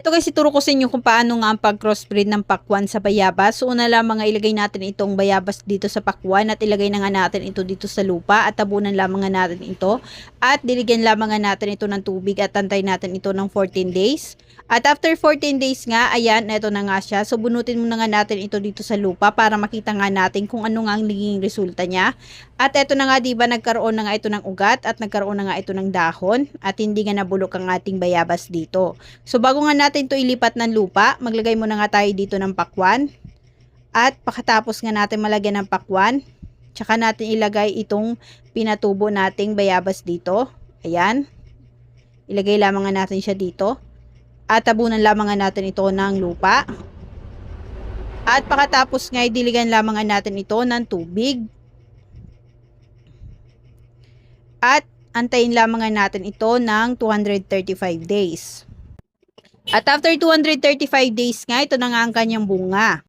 Ito guys, ituro ko sa inyo kung paano nga ang pag-crossbreed ng pakwan sa bayabas. So una lang mga ilagay natin itong bayabas dito sa pakwan at ilagay na nga natin ito dito sa lupa at tabunan lamang nga natin ito. At diligyan lamang nga natin ito ng tubig at tantay natin ito ng 14 days. At after 14 days nga, ayan, ito na nga siya. So bunutin muna nga natin ito dito sa lupa para makita nga natin kung ano nga ang naging resulta niya. At ito na nga, diba, nagkaroon na nga ito ng ugat at nagkaroon na nga ito ng dahon at hindi nga nabulok ang ating bayabas dito. So bago nga natin ito ilipat ng lupa, maglagay muna nga tayo dito ng pakwan. At pagkatapos nga natin malagyan ng pakwan, tsaka natin ilagay itong pinatubo nating bayabas dito. Ayan. Ilagay lamang nga natin siya dito. At tabunan lamang nga natin ito ng lupa. At pagkatapos nga idiligan lamang nga natin ito ng tubig. At antayin lamang nga natin ito ng 235 days. At after 235 days nga, ito na nga ang kanyang bunga.